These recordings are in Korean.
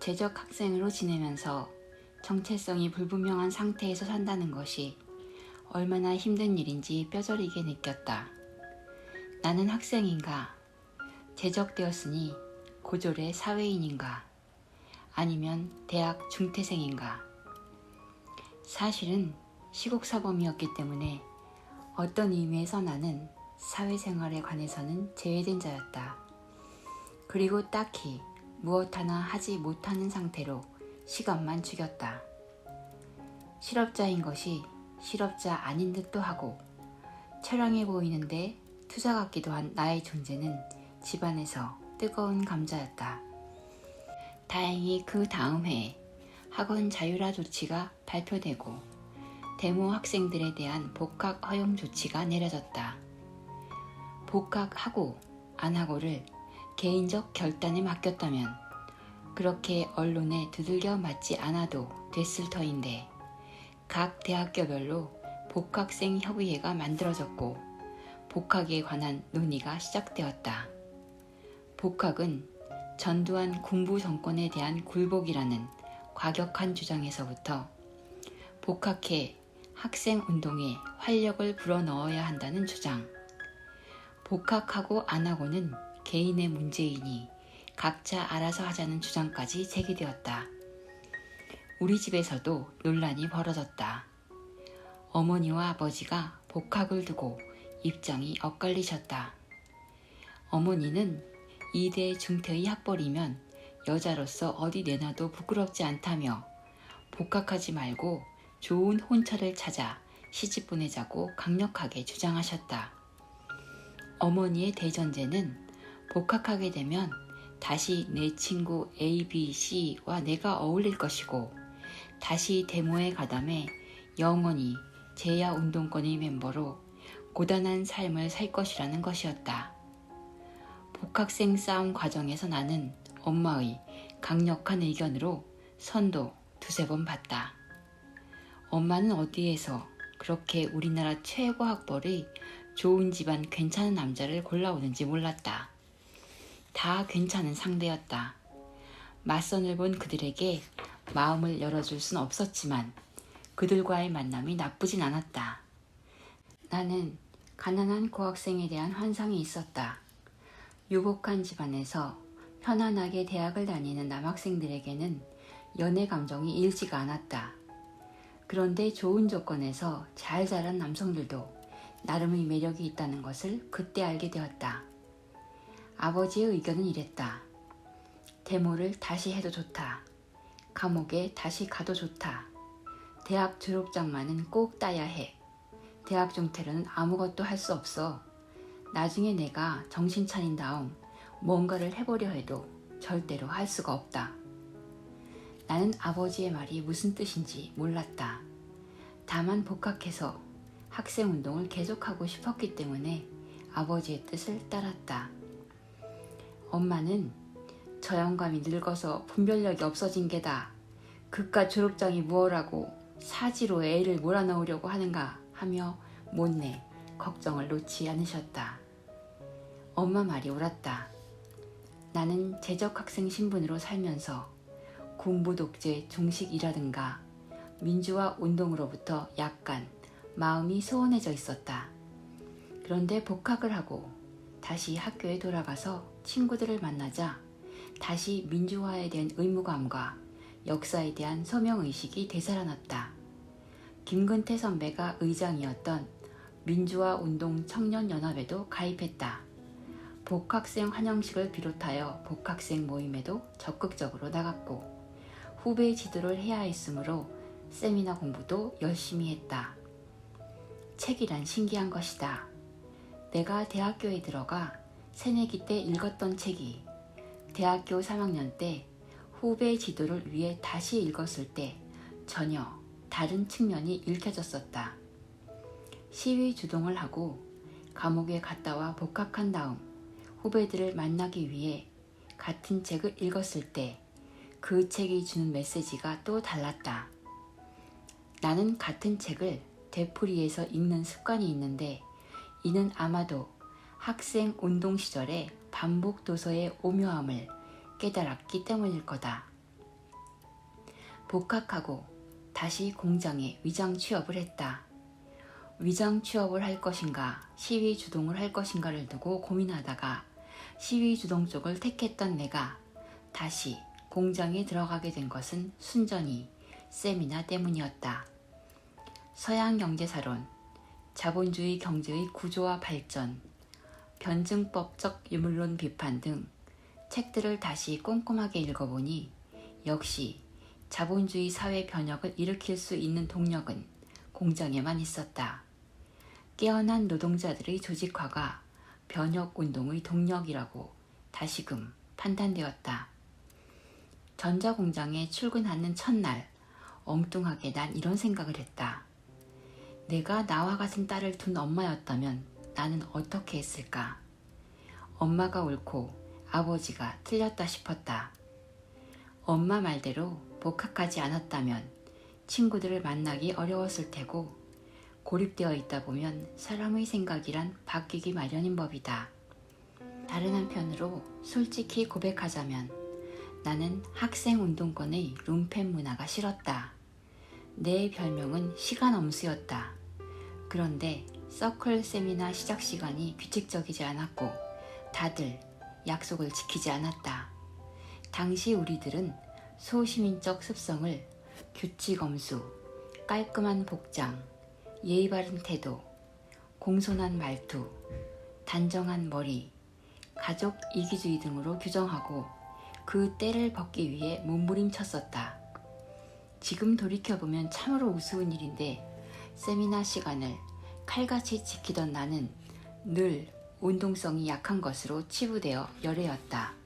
재적 학생으로 지내면서 정체성이 불분명한 상태에서 산다는 것이 얼마나 힘든 일인지 뼈저리게 느꼈다. 나는 학생인가? 재적되었으니 고졸의 사회인인가? 아니면 대학 중퇴생인가? 사실은 시국사범이었기 때문에 어떤 의미에서 나는 사회생활에 관해서는 제외된 자였다. 그리고 딱히 무엇 하나 하지 못하는 상태로 시간만 죽였다. 실업자인 것이 실업자 아닌 듯도 하고 처량해 보이는데 투자 같기도 한 나의 존재는 집안에서 뜨거운 감자였다. 다행히 그 다음 해에 학원 자율화 조치가 발표되고 데모 학생들에 대한 복학 허용 조치가 내려졌다. 복학하고 안 하고를 개인적 결단에 맡겼다면 그렇게 언론에 두들겨 맞지 않아도 됐을 터인데 각 대학교별로 복학생 협의회가 만들어졌고 복학에 관한 논의가 시작되었다. 복학은 전두환 군부 정권에 대한 굴복이라는 과격한 주장에서부터 복학해 학생운동에 활력을 불어넣어야 한다는 주장, 복학하고 안 하고는 개인의 문제이니 각자 알아서 하자는 주장까지 제기되었다. 우리 집에서도 논란이 벌어졌다. 어머니와 아버지가 복학을 두고 입장이 엇갈리셨다. 어머니는 2대 중퇴의 학벌이면 여자로서 어디 내놔도 부끄럽지 않다며 복학하지 말고 좋은 혼처를 찾아 시집 보내자고 강력하게 주장하셨다. 어머니의 대전제는 복학하게 되면 다시 내 친구 A, B, C와 내가 어울릴 것이고 다시 데모에 가담해 영원히 제야운동권의 멤버로 고단한 삶을 살 것이라는 것이었다. 복학생 싸움 과정에서 나는 엄마의 강력한 의견으로 선도 두세 번 봤다. 엄마는 어디에서 그렇게 우리나라 최고 학벌의 좋은 집안 괜찮은 남자를 골라오는지 몰랐다. 다 괜찮은 상대였다. 맞선을 본 그들에게 마음을 열어줄 순 없었지만 그들과의 만남이 나쁘진 않았다. 나는 가난한 고학생에 대한 환상이 있었다. 유복한 집안에서 편안하게 대학을 다니는 남학생들에게는 연애 감정이 일지가 않았다. 그런데 좋은 조건에서 잘 자란 남성들도 나름의 매력이 있다는 것을 그때 알게 되었다. 아버지의 의견은 이랬다. 데모를 다시 해도 좋다. 감옥에 다시 가도 좋다. 대학 졸업장만은 꼭 따야 해. 대학 중퇴로는 아무것도 할 수 없어. 나중에 내가 정신 차린 다음 뭔가를 해보려 해도 절대로 할 수가 없다. 나는 아버지의 말이 무슨 뜻인지 몰랐다. 다만 복학해서 학생운동을 계속하고 싶었기 때문에 아버지의 뜻을 따랐다. 엄마는 저 영감이 늙어서 분별력이 없어진 게다. 그깟 졸업장이 무엇라고 사지로 애를 몰아넣으려고 하는가 하며 못내 걱정을 놓지 않으셨다. 엄마 말이 옳았다. 나는 재적학생 신분으로 살면서 군부 독재 종식이라든가 민주화 운동으로부터 약간 마음이 소원해져 있었다. 그런데 복학을 하고 다시 학교에 돌아가서 친구들을 만나자 다시 민주화에 대한 의무감과 역사에 대한 소명의식이 되살아났다. 김근태 선배가 의장이었던 민주화 운동 청년연합에도 가입했다. 복학생 환영식을 비롯하여 복학생 모임에도 적극적으로 나갔고 후배 지도를 해야 했으므로 세미나 공부도 열심히 했다. 책이란 신기한 것이다. 내가 대학교에 들어가 새내기 때 읽었던 책이 대학교 3학년 때 후배 지도를 위해 다시 읽었을 때 전혀 다른 측면이 읽혀졌었다. 시위 주동을 하고 감옥에 갔다 와 복학한 다음 후배들을 만나기 위해 같은 책을 읽었을 때 그 책이 주는 메시지가 또 달랐다. 나는 같은 책을 되풀이해서 읽는 습관이 있는데 이는 아마도 학생 운동 시절의 반복 도서의 오묘함을 깨달았기 때문일 거다. 복학하고 다시 공장에 위장 취업을 했다. 위장 취업을 할 것인가 시위 주동을 할 것인가를 두고 고민하다가 시위 주동 쪽을 택했던 내가 다시 공장에 들어가게 된 것은 순전히 세미나 때문이었다. 서양 경제사론, 자본주의 경제의 구조와 발전, 변증법적 유물론 비판 등 책들을 다시 꼼꼼하게 읽어보니 역시 자본주의 사회 변혁을 일으킬 수 있는 동력은 공장에만 있었다. 깨어난 노동자들의 조직화가 변혁운동의 동력이라고 다시금 판단되었다. 전자공장에 출근하는 첫날 엉뚱하게 난 이런 생각을 했다. 내가 나와 같은 딸을 둔 엄마였다면 나는 어떻게 했을까? 엄마가 옳고 아버지가 틀렸다 싶었다. 엄마 말대로 복학하지 않았다면 친구들을 만나기 어려웠을 테고 고립되어 있다 보면 사람의 생각이란 바뀌기 마련인 법이다. 다른 한편으로 솔직히 고백하자면 나는 학생운동권의 룸펜 문화가 싫었다. 내 별명은 시간엄수였다. 그런데 서클 세미나 시작 시간이 규칙적이지 않았고 다들 약속을 지키지 않았다. 당시 우리들은 소시민적 습성을 규칙엄수, 깔끔한 복장, 예의 바른 태도, 공손한 말투, 단정한 머리, 가족 이기주의 등으로 규정하고 그 때를 벗기 위해 몸부림쳤었다. 지금 돌이켜보면 참으로 우스운 일인데 세미나 시간을 칼같이 지키던 나는 늘 운동성이 약한 것으로 치부되어 열애였다.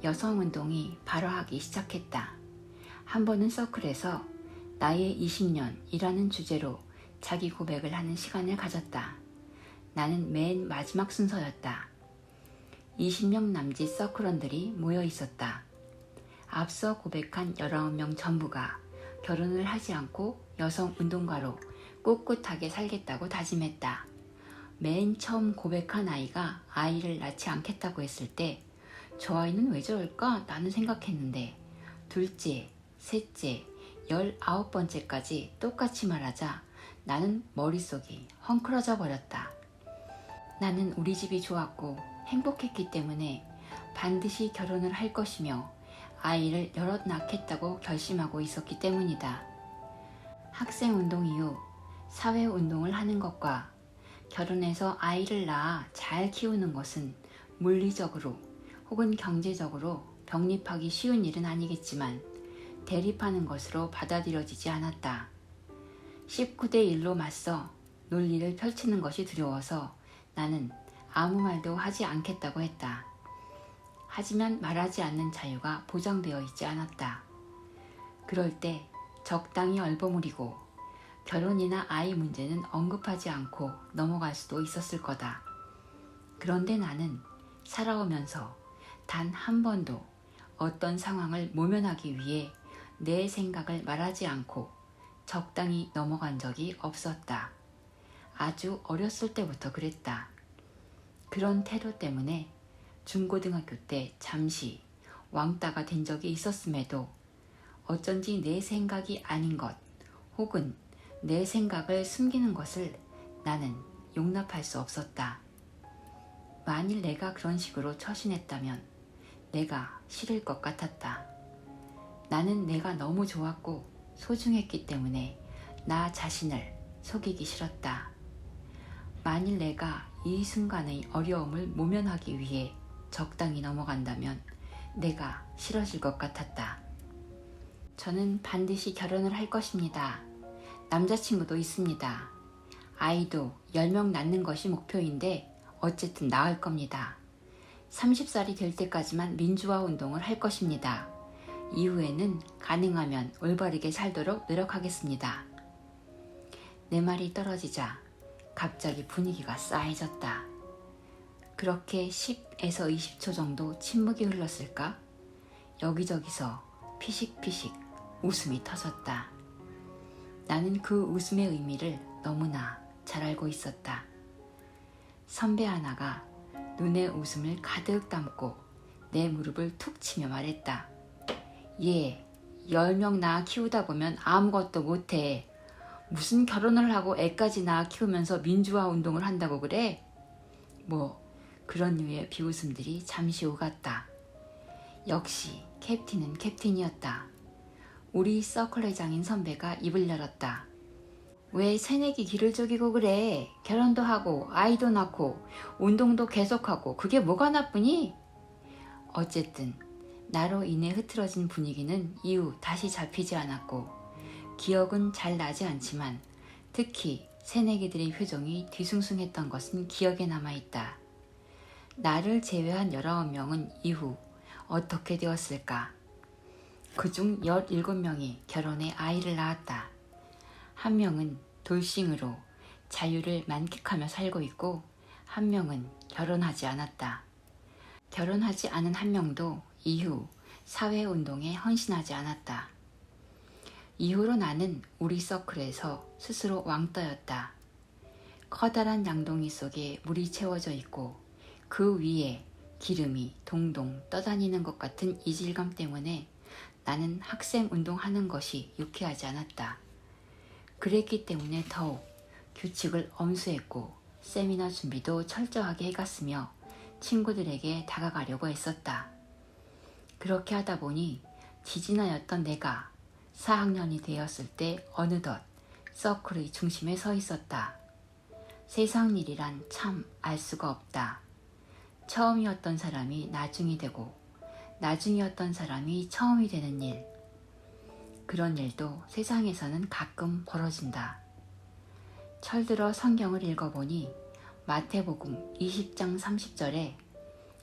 여성운동이 발화하기 시작했다. 한 번은 서클에서 나의 20년이라는 주제로 자기 고백을 하는 시간을 가졌다. 나는 맨 마지막 순서였다. 20명 남짓 서클원들이 모여 있었다. 앞서 고백한 19명 전부가 결혼을 하지 않고 여성운동가로 꿋꿋하게 살겠다고 다짐했다. 맨 처음 고백한 아이가 아이를 낳지 않겠다고 했을 때 저 아이는 왜 저럴까? 나는 생각했는데 둘째, 셋째, 19번째까지 똑같이 말하자 나는 머릿속이 헝클어져 버렸다. 나는 우리 집이 좋았고 행복했기 때문에 반드시 결혼을 할 것이며 아이를 여럿 낳겠다고 결심하고 있었기 때문이다. 학생운동 이후 사회운동을 하는 것과 결혼해서 아이를 낳아 잘 키우는 것은 물리적으로 혹은 경제적으로 병립하기 쉬운 일은 아니겠지만 대립하는 것으로 받아들여지지 않았다. 19대 1로 맞서 논리를 펼치는 것이 두려워서 나는 아무 말도 하지 않겠다고 했다. 하지만 말하지 않는 자유가 보장되어 있지 않았다. 그럴 때 적당히 얼버무리고 결혼이나 아이 문제는 언급하지 않고 넘어갈 수도 있었을 거다. 그런데 나는 살아오면서 단 한 번도 어떤 상황을 모면하기 위해 내 생각을 말하지 않고 적당히 넘어간 적이 없었다. 아주 어렸을 때부터 그랬다. 그런 태도 때문에 중고등학교 때 잠시 왕따가 된 적이 있었음에도 어쩐지 내 생각이 아닌 것 혹은 내 생각을 숨기는 것을 나는 용납할 수 없었다. 만일 내가 그런 식으로 처신했다면 내가 싫을 것 같았다. 나는 내가 너무 좋았고 소중했기 때문에 나 자신을 속이기 싫었다. 만일 내가 이 순간의 어려움을 모면하기 위해 적당히 넘어간다면 내가 싫어질 것 같았다. 저는 반드시 결혼을 할 것입니다. 남자친구도 있습니다. 아이도 10명 낳는 것이 목표인데 어쨌든 낳을 겁니다. 30살이 될 때까지만 민주화 운동을 할 것입니다. 이후에는 가능하면 올바르게 살도록 노력하겠습니다. 내 말이 떨어지자 갑자기 분위기가 싸해졌다. 그렇게 10에서 20초 정도 침묵이 흘렀을까? 여기저기서 피식피식 웃음이 터졌다. 나는 그 웃음의 의미를 너무나 잘 알고 있었다. 선배 하나가 눈에 웃음을 가득 담고 내 무릎을 툭 치며 말했다. 얘 10명 낳아 키우다 보면 아무것도 못해. 무슨 결혼을 하고 애까지 낳아 키우면서 민주화 운동을 한다고 그래? 뭐 그런 류의 비웃음들이 잠시 오갔다. 역시 캡틴은 캡틴이었다. 우리 서클 회장인 선배가 입을 열었다. 왜 새내기 길을 쪼개고 그래? 결혼도 하고 아이도 낳고 운동도 계속하고 그게 뭐가 나쁘니? 어쨌든 나로 인해 흐트러진 분위기는 이후 다시 잡히지 않았고 기억은 잘 나지 않지만 특히 새내기들의 표정이 뒤숭숭했던 것은 기억에 남아있다. 나를 제외한 19명은 이후 어떻게 되었을까? 그중 17명이 결혼해 아이를 낳았다. 한 명은 돌싱으로 자유를 만끽하며 살고 있고 한 명은 결혼하지 않았다. 결혼하지 않은 한 명도 이후 사회운동에 헌신하지 않았다. 이후로 나는 우리 서클에서 스스로 왕떠였다. 커다란 양동이 속에 물이 채워져 있고 그 위에 기름이 동동 떠다니는 것 같은 이질감 때문에 나는 학생 운동하는 것이 유쾌하지 않았다. 그랬기 때문에 더욱 규칙을 엄수했고 세미나 준비도 철저하게 해갔으며 친구들에게 다가가려고 했었다. 그렇게 하다 보니 지진아였던 내가 4학년이 되었을 때 어느덧 서클의 중심에 서 있었다. 세상 일이란 참 알 수가 없다. 처음이었던 사람이 나중이 되고 나중이었던 사람이 처음이 되는 일. 그런 일도 세상에서는 가끔 벌어진다. 철들어 성경을 읽어보니 마태복음 20장 30절에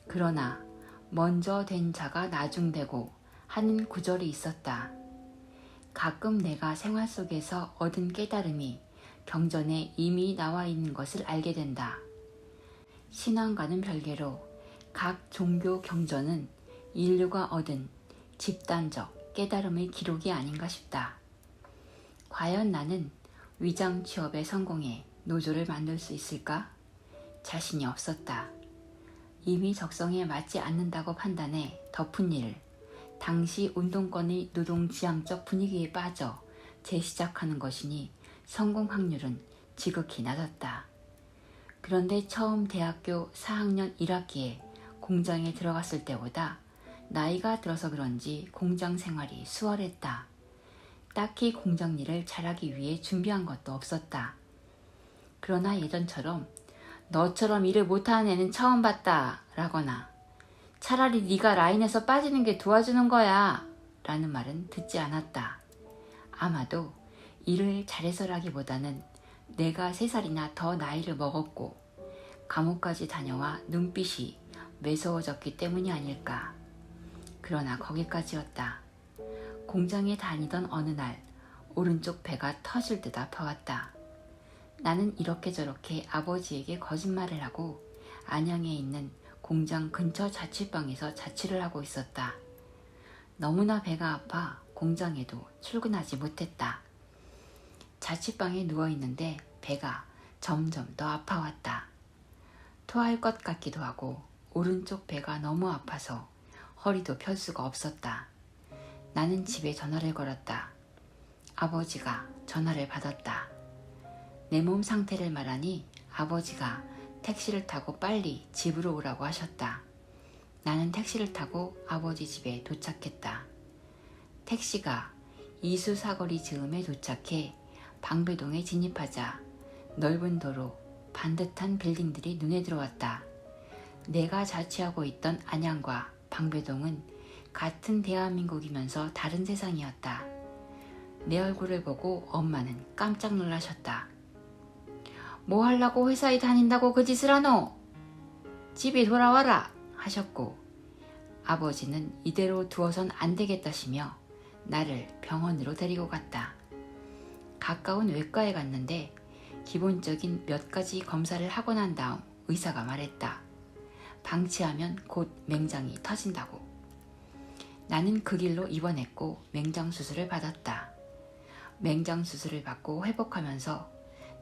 그러나 먼저 된 자가 나중되고 하는 구절이 있었다. 가끔 내가 생활 속에서 얻은 깨달음이 경전에 이미 나와 있는 것을 알게 된다. 신앙과는 별개로 각 종교 경전은 인류가 얻은 집단적 깨달음의 기록이 아닌가 싶다. 과연 나는 위장 취업에 성공해 노조를 만들 수 있을까? 자신이 없었다. 이미 적성에 맞지 않는다고 판단해 덮은 일을 당시 운동권의 노동지향적 분위기에 빠져 재시작하는 것이니 성공 확률은 지극히 낮았다. 그런데 처음 대학교 4학년 1학기에 공장에 들어갔을 때보다 나이가 들어서 그런지 공장 생활이 수월했다. 딱히 공장 일을 잘하기 위해 준비한 것도 없었다. 그러나 예전처럼 너처럼 일을 못하는 애는 처음 봤다 라거나 차라리 네가 라인에서 빠지는 게 도와주는 거야 라는 말은 듣지 않았다. 아마도 일을 잘해서라기보다는 내가 3살이나 더 나이를 먹었고 감옥까지 다녀와 눈빛이 매서워졌기 때문이 아닐까. 그러나 거기까지였다. 공장에 다니던 어느 날 오른쪽 배가 터질 듯 아파왔다. 나는 이렇게 저렇게 아버지에게 거짓말을 하고 안양에 있는 공장 근처 자취방에서 자취를 하고 있었다. 너무나 배가 아파 공장에도 출근하지 못했다. 자취방에 누워있는데 배가 점점 더 아파왔다. 토할 것 같기도 하고 오른쪽 배가 너무 아파서 허리도 펼 수가 없었다. 나는 집에 전화를 걸었다. 아버지가 전화를 받았다. 내 몸 상태를 말하니 아버지가 택시를 타고 빨리 집으로 오라고 하셨다. 나는 택시를 타고 아버지 집에 도착했다. 택시가 이수 사거리 즈음에 도착해 방배동에 진입하자 넓은 도로, 반듯한 빌딩들이 눈에 들어왔다. 내가 자취하고 있던 안양과 방배동은 같은 대한민국이면서 다른 세상이었다. 내 얼굴을 보고 엄마는 깜짝 놀라셨다. 뭐 하려고 회사에 다닌다고 그 짓을 하노? 집에 돌아와라 하셨고 아버지는 이대로 두어선 안 되겠다시며 나를 병원으로 데리고 갔다. 가까운 외과에 갔는데 기본적인 몇 가지 검사를 하고 난 다음 의사가 말했다. 방치하면 곧 맹장이 터진다고. 나는 그 길로 입원했고 맹장 수술을 받았다. 맹장 수술을 받고 회복하면서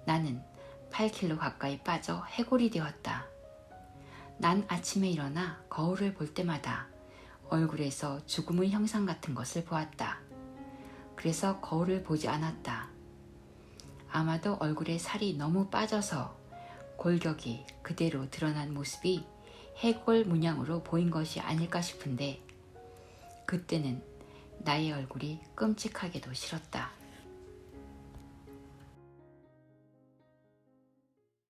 나는 8kg 가까이 빠져 해골이 되었다. 난 아침에 일어나 거울을 볼 때마다 얼굴에서 죽음의 형상 같은 것을 보았다. 그래서 거울을 보지 않았다. 아마도 얼굴에 살이 너무 빠져서 골격이 그대로 드러난 모습이 해골 문양으로 보인 것이 아닐까 싶은데 그때는 나의 얼굴이 끔찍하게도 싫었다.